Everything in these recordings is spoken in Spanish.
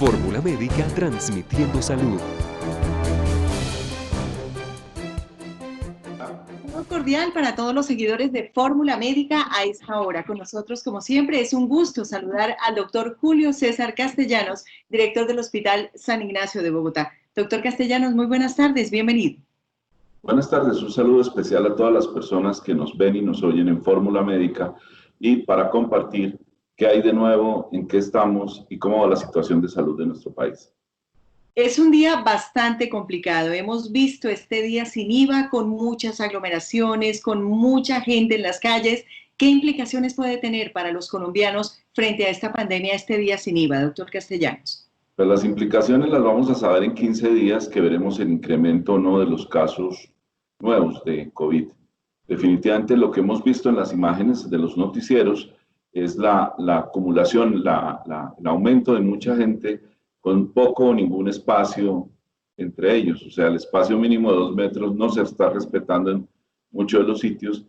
Fórmula Médica transmitiendo salud. Un cordial para todos los seguidores de Fórmula Médica a esta hora. Con nosotros, como siempre, es un gusto saludar al doctor Julio César Castellanos, director del Hospital San Ignacio de Bogotá. Doctor Castellanos, muy buenas tardes, bienvenido. Buenas tardes, un saludo especial a todas las personas que nos ven y nos oyen en Fórmula Médica y para compartir qué hay de nuevo, en qué estamos y cómo va la situación de salud de nuestro país. Es un día bastante complicado. Hemos visto este día sin IVA, con muchas aglomeraciones, con mucha gente en las calles. ¿Qué implicaciones puede tener para los colombianos frente a esta pandemia este día sin IVA, doctor Castellanos? Pues las implicaciones las vamos a saber en 15 días que veremos el incremento o no de los casos nuevos de COVID. Definitivamente lo que hemos visto en las imágenes de los noticieros es la acumulación, el aumento de mucha gente con poco o ningún espacio entre ellos. O sea, el espacio mínimo de 2 metros no se está respetando en muchos de los sitios,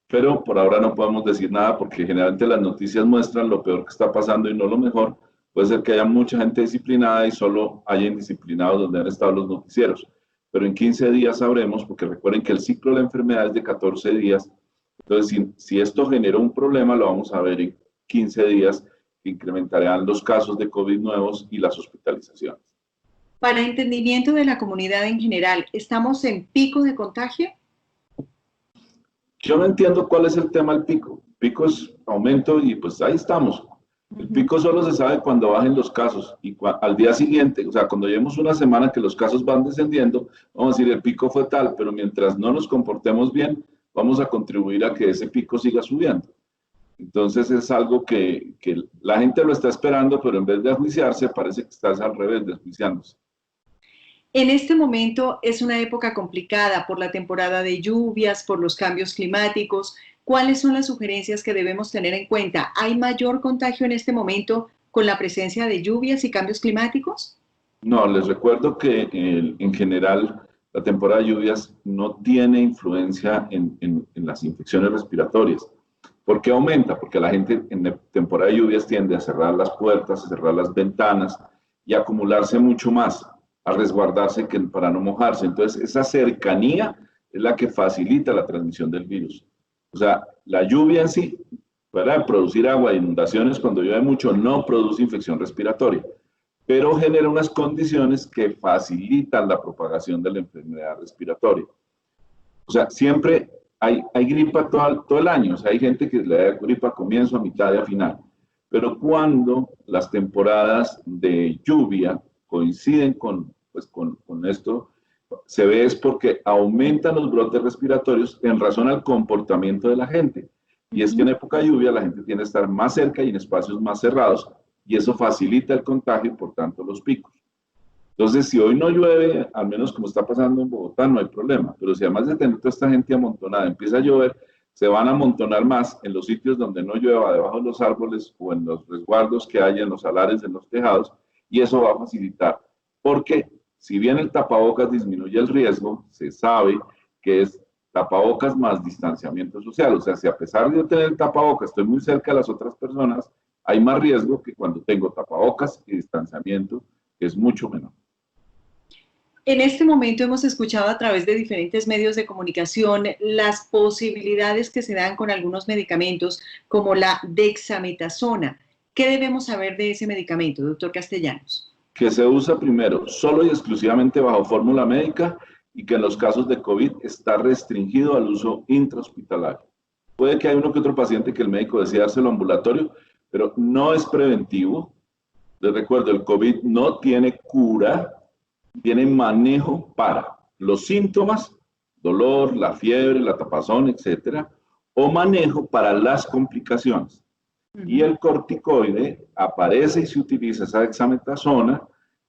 pero por ahora no podemos decir nada porque generalmente las noticias muestran lo peor que está pasando y no lo mejor. Puede ser que haya mucha gente disciplinada y solo haya indisciplinados donde han estado los noticieros. Pero en 15 días sabremos, porque recuerden que el ciclo de la enfermedad es de 14 días. Entonces, si esto genera un problema, lo vamos a ver en 15 días, que incrementarán los casos de COVID nuevos y las hospitalizaciones. Para entendimiento de la comunidad en general, ¿estamos en pico de contagio? Yo no entiendo cuál es el tema del pico. Pico es aumento y pues ahí estamos. El pico solo se sabe cuando bajen los casos y al día siguiente, o sea, cuando llevemos una semana que los casos van descendiendo, vamos a decir el pico fue tal, pero mientras no nos comportemos bien, vamos a contribuir a que ese pico siga subiendo. Entonces es algo que la gente lo está esperando, pero en vez de ajuiciarse, parece que estás al revés, desjuiciándose. En este momento es una época complicada por la temporada de lluvias, por los cambios climáticos. ¿Cuáles son las sugerencias que debemos tener en cuenta? ¿Hay mayor contagio en este momento con la presencia de lluvias y cambios climáticos? No, les recuerdo que en general la temporada de lluvias no tiene influencia en las infecciones respiratorias. ¿Por qué aumenta? Porque la gente en la temporada de lluvias tiende a cerrar las puertas, a cerrar las ventanas y a acumularse mucho más, a resguardarse para no mojarse. Entonces, esa cercanía es la que facilita la transmisión del virus. O sea, la lluvia en sí, para producir agua e inundaciones cuando llueve mucho, no produce infección respiratoria, pero genera unas condiciones que facilitan la propagación de la enfermedad respiratoria. O sea, siempre hay gripa todo el año. O sea, hay gente que le da gripa a comienzo, a mitad y a final. Pero cuando las temporadas de lluvia coinciden con esto, se ve es porque aumentan los brotes respiratorios en razón al comportamiento de la gente. Y es que en época de lluvia la gente tiende a estar más cerca y en espacios más cerrados, y eso facilita el contagio y por tanto los picos. Entonces, si hoy no llueve, al menos como está pasando en Bogotá, no hay problema. Pero si además de tener toda esta gente amontonada empieza a llover, se van a amontonar más en los sitios donde no llueva, debajo de los árboles o en los resguardos que hay en los alares, en los tejados, y eso va a facilitar. Porque si bien el tapabocas disminuye el riesgo, se sabe que es tapabocas más distanciamiento social. O sea, si a pesar de yo tener el tapabocas estoy muy cerca de las otras personas, hay más riesgo que cuando tengo tapabocas y distanciamiento, que es mucho menor. En este momento hemos escuchado a través de diferentes medios de comunicación las posibilidades que se dan con algunos medicamentos como la dexametasona. ¿Qué debemos saber de ese medicamento, doctor Castellanos? Que se usa primero solo y exclusivamente bajo fórmula médica y que en los casos de COVID está restringido al uso intrahospitalario. Puede que haya uno que otro paciente que el médico decida dárselo ambulatorio, pero no es preventivo. Les recuerdo, el COVID no tiene cura, tiene manejo para los síntomas, dolor, la fiebre, la tapazón, etcétera, o manejo para las complicaciones. Y el corticoide aparece y se utiliza esa dexametasona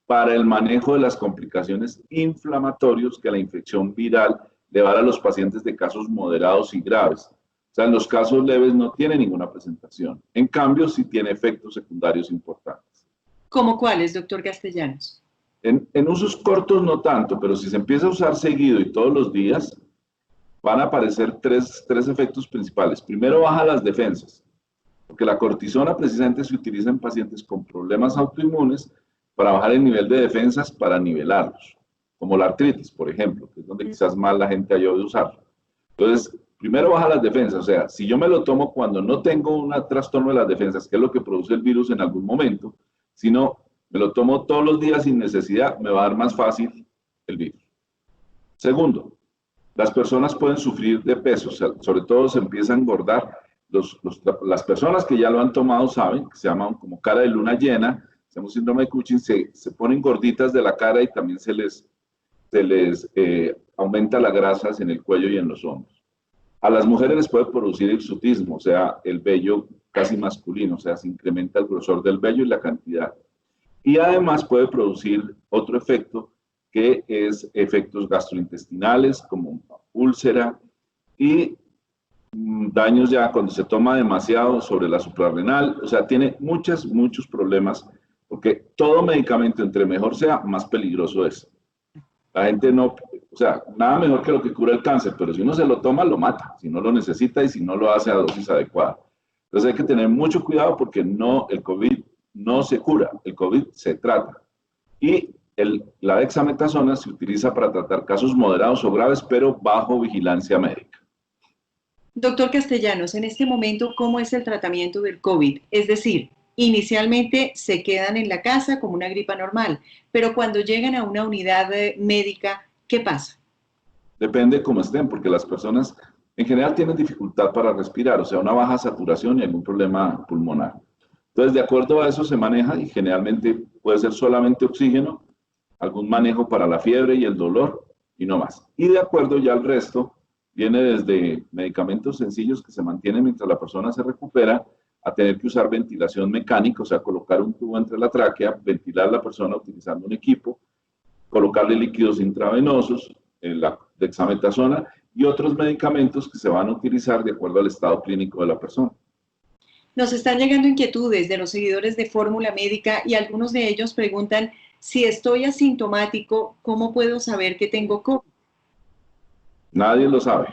para el manejo de las complicaciones inflamatorias que la infección viral le va a los pacientes de casos moderados y graves. O sea, en los casos leves no tiene ninguna presentación. En cambio, sí tiene efectos secundarios importantes. ¿Cómo cuáles, doctor Castellanos? En usos cortos no tanto, pero si se empieza a usar seguido y todos los días, van a aparecer tres efectos principales. Primero, baja las defensas, porque la cortisona precisamente se utiliza en pacientes con problemas autoinmunes para bajar el nivel de defensas, para nivelarlos, como la artritis, por ejemplo, que es donde quizás más la gente haya de usarlo. Entonces, primero baja las defensas, o sea, si yo me lo tomo cuando no tengo un trastorno de las defensas, que es lo que produce el virus en algún momento, sino me lo tomo todos los días sin necesidad, me va a dar más fácil el virus. Segundo, las personas pueden sufrir de peso, o sea, sobre todo se empieza a engordar. Las personas que ya lo han tomado saben, que se llaman como cara de luna llena, se llama síndrome de Cushing, se ponen gorditas de la cara y también se les aumenta las grasas en el cuello y en los hombros. A las mujeres les puede producir hirsutismo, o sea, el vello casi masculino, o sea, se incrementa el grosor del vello y la cantidad. Y además puede producir otro efecto, que es efectos gastrointestinales, como úlcera, y daños ya cuando se toma demasiado sobre la suprarrenal, o sea, tiene muchos problemas, porque todo medicamento, entre mejor sea, más peligroso es. La gente no, o sea, nada mejor que lo que cura el cáncer, pero si uno se lo toma, lo mata, si no lo necesita y si no lo hace a dosis adecuada. Entonces hay que tener mucho cuidado porque no, el COVID no se cura, el COVID se trata. Y la dexametasona se utiliza para tratar casos moderados o graves, pero bajo vigilancia médica. Doctor Castellanos, en este momento, ¿cómo es el tratamiento del COVID? Es decir, inicialmente se quedan en la casa como una gripa normal, pero cuando llegan a una unidad médica, ¿qué pasa? Depende cómo estén, porque las personas en general tienen dificultad para respirar, o sea, una baja saturación y algún problema pulmonar. Entonces, de acuerdo a eso se maneja y generalmente puede ser solamente oxígeno, algún manejo para la fiebre y el dolor y no más. Y de acuerdo ya al resto, viene desde medicamentos sencillos que se mantienen mientras la persona se recupera, a tener que usar ventilación mecánica, o sea, colocar un tubo entre la tráquea, ventilar a la persona utilizando un equipo, colocarle líquidos intravenosos, la dexametasona y otros medicamentos que se van a utilizar de acuerdo al estado clínico de la persona. Nos están llegando inquietudes de los seguidores de Fórmula Médica y algunos de ellos preguntan, si estoy asintomático, ¿cómo puedo saber que tengo COVID? Nadie lo sabe,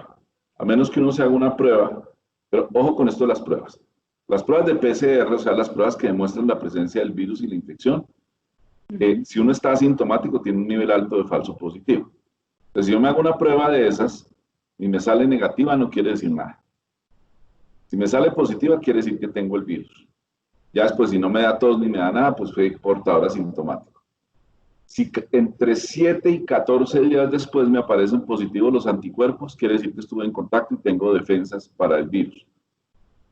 a menos que uno se haga una prueba, pero ojo con esto de las pruebas. Las pruebas de PCR, o sea, las pruebas que demuestran la presencia del virus y la infección, si uno está asintomático, tiene un nivel alto de falso positivo. Entonces, si yo me hago una prueba de esas y me sale negativa, no quiere decir nada. Si me sale positiva, quiere decir que tengo el virus. Ya después, si no me da tos ni me da nada, pues fue portador asintomático. Si entre 7 y 14 días después me aparecen positivos los anticuerpos, quiere decir que estuve en contacto y tengo defensas para el virus.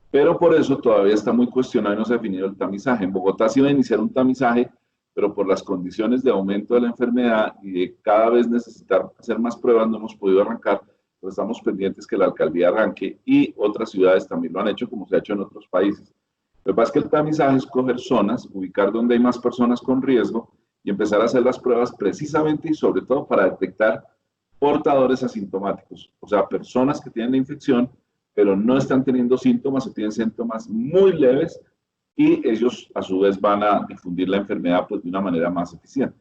Pero por eso todavía está muy cuestionado y no se ha definido el tamizaje. En Bogotá se iba a iniciar un tamizaje, pero por las condiciones de aumento de la enfermedad y de cada vez necesitar hacer más pruebas, no hemos podido arrancar, pero estamos pendientes que la alcaldía arranque y otras ciudades también lo han hecho, como se ha hecho en otros países. Lo que pasa es que el tamizaje es coger zonas, ubicar donde hay más personas con riesgo y empezar a hacer las pruebas precisamente y sobre todo para detectar portadores asintomáticos, o sea, personas que tienen la infección, pero no están teniendo síntomas o tienen síntomas muy leves y ellos a su vez van a difundir la enfermedad pues, de una manera más eficiente.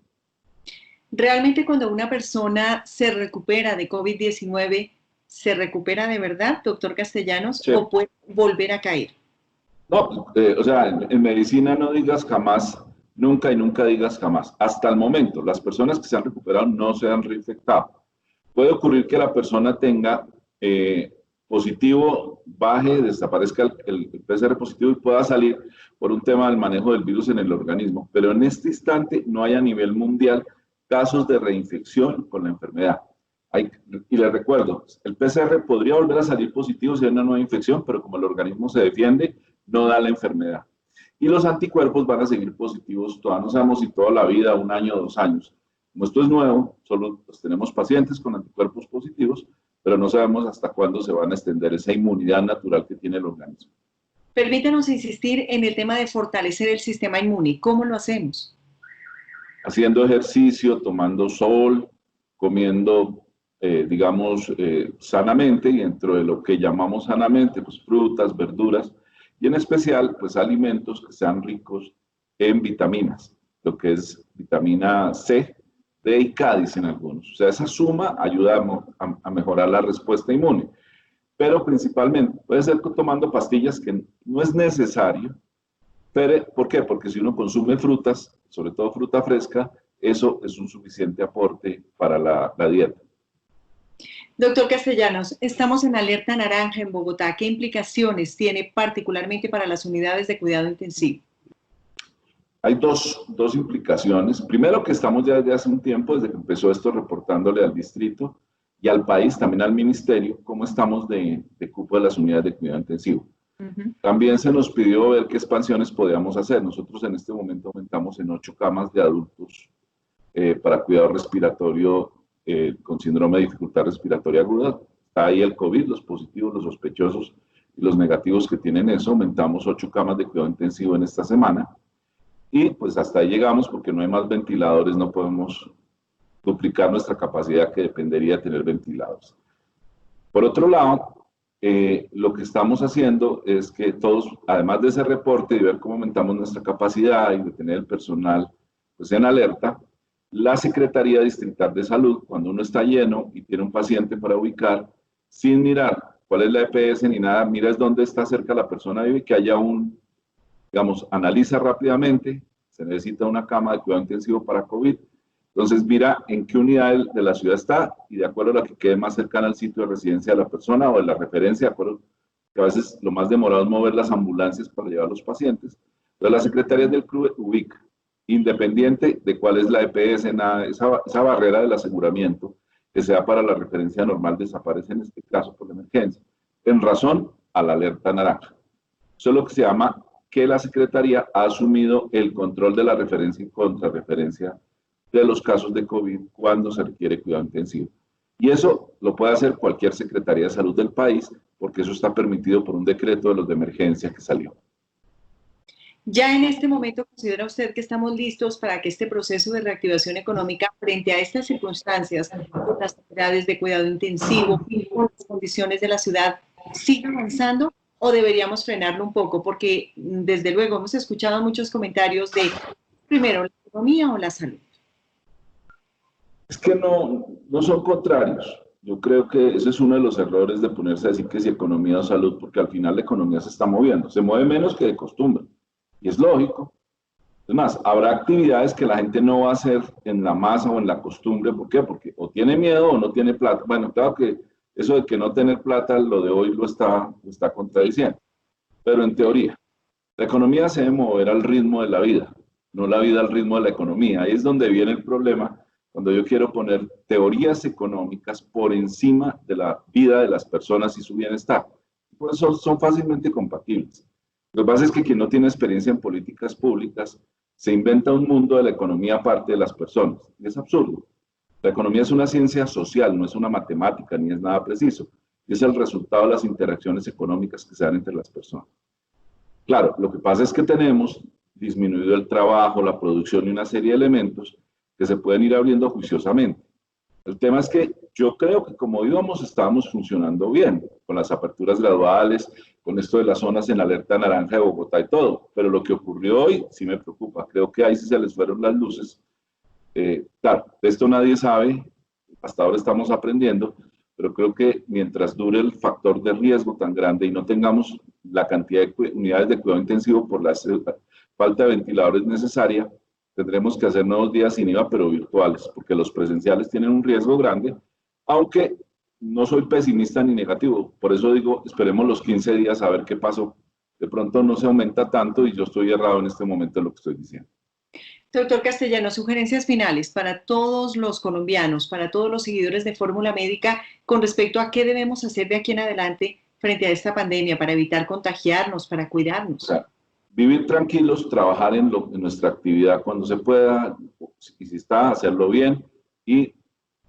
Realmente cuando una persona se recupera de COVID-19, ¿se recupera de verdad, doctor Castellanos, Sí. o puede volver a caer? No, o sea, en medicina no digas jamás, nunca y nunca digas jamás. Hasta el momento, las personas que se han recuperado no se han reinfectado. Puede ocurrir que la persona tenga positivo, baje, desaparezca el PCR positivo y pueda salir por un tema del manejo del virus en el organismo. Pero en este instante no hay a nivel mundial casos de reinfección con la enfermedad. Y les recuerdo, el PCR podría volver a salir positivo si hay una nueva infección, pero como el organismo se defiende, no da la enfermedad. Y los anticuerpos van a seguir positivos, todavía no sabemos si toda la vida, 1 año, 2 años. Como esto es nuevo, solo pues, tenemos pacientes con anticuerpos positivos, pero no sabemos hasta cuándo se van a extender esa inmunidad natural que tiene el organismo. Permítanos insistir en el tema de fortalecer el sistema inmune. ¿Cómo lo hacemos? Haciendo ejercicio, tomando sol, comiendo, digamos, sanamente, y dentro de lo que llamamos sanamente, pues frutas, verduras, y en especial, pues alimentos que sean ricos en vitaminas, lo que es vitamina C, D y K, dicen algunos. O sea, esa suma ayuda a mejorar la respuesta inmune. Pero principalmente, puede ser tomando pastillas que no es necesario, Pero, ¿por qué? Porque si uno consume frutas, sobre todo fruta fresca, eso es un suficiente aporte para la dieta. Doctor Castellanos, estamos en alerta naranja en Bogotá. ¿Qué implicaciones tiene particularmente para las unidades de cuidado intensivo? Hay dos implicaciones. Primero, que estamos ya desde hace un tiempo, desde que empezó esto, reportándole al distrito y al país, también al ministerio, cómo estamos de cupo de las unidades de cuidado intensivo. También se nos pidió ver qué expansiones podíamos hacer. Nosotros en este momento aumentamos en 8 camas de adultos para cuidado respiratorio con síndrome de dificultad respiratoria aguda. Está ahí el COVID, los positivos, los sospechosos y los negativos que tienen eso. Aumentamos 8 camas de cuidado intensivo en esta semana. Y pues hasta ahí llegamos porque no hay más ventiladores, no podemos duplicar nuestra capacidad que dependería de tener ventiladores. Por otro lado, lo que estamos haciendo es que todos, además de ese reporte y ver cómo aumentamos nuestra capacidad y de tener el personal pues, en alerta, la Secretaría Distrital de Salud, cuando uno está lleno y tiene un paciente para ubicar, sin mirar cuál es la EPS ni nada, mira es dónde está cerca la persona vive, que haya digamos, analiza rápidamente, se necesita una cama de cuidado intensivo para COVID, entonces mira en qué unidad de la ciudad está y de acuerdo a la que quede más cercana al sitio de residencia de la persona o de la referencia, de acuerdo que a veces lo más demorado es mover las ambulancias para llevar a los pacientes. Entonces la Secretaría del CRUE ubica, independiente de cuál es la EPS, esa barrera del aseguramiento que sea para la referencia normal desaparece en este caso por la emergencia, en razón a la alerta naranja. Eso es lo que se llama que la Secretaría ha asumido el control de la referencia y contrarreferencia de los casos de COVID cuando se requiere cuidado intensivo. Y eso lo puede hacer cualquier Secretaría de Salud del país, porque eso está permitido por un decreto de los de emergencia que salió. ¿Ya en este momento considera usted que estamos listos para que este proceso de reactivación económica frente a estas circunstancias, con las unidades de cuidado intensivo, con las condiciones de la ciudad, siga avanzando o deberíamos frenarlo un poco? Porque desde luego hemos escuchado muchos comentarios de, primero, la economía o la salud. Es que no son contrarios. Yo creo que ese es uno de los errores de ponerse a decir que si economía o salud, porque al final la economía se está moviendo, se mueve menos que de costumbre, y es lógico. Es más, habrá actividades que la gente no va a hacer en la masa o en la costumbre, ¿por qué? Porque o tiene miedo o no tiene plata. Bueno, claro que eso de que no tener plata, lo de hoy lo está contradiciendo, pero en teoría, la economía se debe mover al ritmo de la vida, no la vida al ritmo de la economía. Ahí es donde viene el problema, cuando yo quiero poner teorías económicas por encima de la vida de las personas y su bienestar. Por eso son fácilmente compatibles. Lo que pasa es que quien no tiene experiencia en políticas públicas se inventa un mundo de la economía aparte de las personas. Y es absurdo. La economía es una ciencia social, no es una matemática, ni es nada preciso. Y es el resultado de las interacciones económicas que se dan entre las personas. Claro, lo que pasa es que tenemos disminuido el trabajo, la producción y una serie de elementos que se pueden ir abriendo juiciosamente. El tema es que yo creo que como íbamos, estábamos funcionando bien, con las aperturas graduales, con esto de las zonas en alerta naranja de Bogotá y todo, pero lo que ocurrió hoy sí me preocupa. Creo que ahí sí se les fueron las luces. Claro, de esto nadie sabe, hasta ahora estamos aprendiendo, pero creo que mientras dure el factor de riesgo tan grande y no tengamos la cantidad de unidades de cuidado intensivo por la falta de ventiladores necesaria, tendremos que hacer nuevos días sin IVA, pero virtuales, porque los presenciales tienen un riesgo grande, aunque no soy pesimista ni negativo. Por eso digo, esperemos los 15 días a ver qué pasó. De pronto no se aumenta tanto y yo estoy errado en este momento en lo que estoy diciendo. Doctor Castellanos, sugerencias finales para todos los colombianos, para todos los seguidores de Fórmula Médica, con respecto a qué debemos hacer de aquí en adelante frente a esta pandemia para evitar contagiarnos, para cuidarnos. O sea, vivir tranquilos, trabajar en nuestra actividad cuando se pueda, y si está, hacerlo bien, y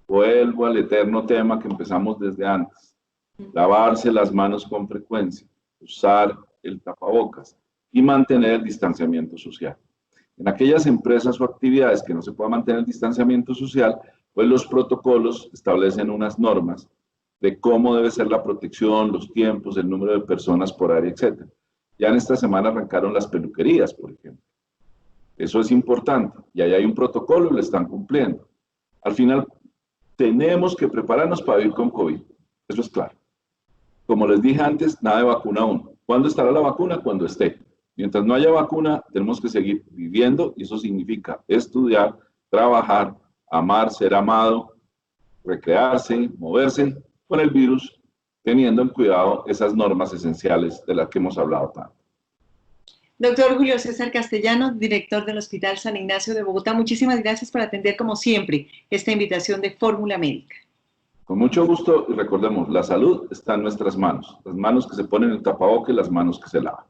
vuelvo al eterno tema que empezamos desde antes, lavarse las manos con frecuencia, usar el tapabocas y mantener el distanciamiento social. En aquellas empresas o actividades que no se pueda mantener el distanciamiento social, pues los protocolos establecen unas normas de cómo debe ser la protección, los tiempos, el número de personas por área, etc. Ya en esta semana arrancaron las peluquerías, por ejemplo. Eso es importante. Y ahí hay un protocolo y lo están cumpliendo. Al final, tenemos que prepararnos para vivir con COVID. Eso es claro. Como les dije antes, nada de vacuna aún. ¿Cuándo estará la vacuna? Cuando esté. Mientras no haya vacuna, tenemos que seguir viviendo y eso significa estudiar, trabajar, amar, ser amado, recrearse, moverse con el virus, teniendo en cuidado esas normas esenciales de las que hemos hablado tanto. Doctor Julio César Castellano, director del Hospital San Ignacio de Bogotá, muchísimas gracias por atender como siempre esta invitación de Fórmula Médica. Con mucho gusto y recordemos, la salud está en nuestras manos, las manos que se ponen el tapabocas y las manos que se lavan.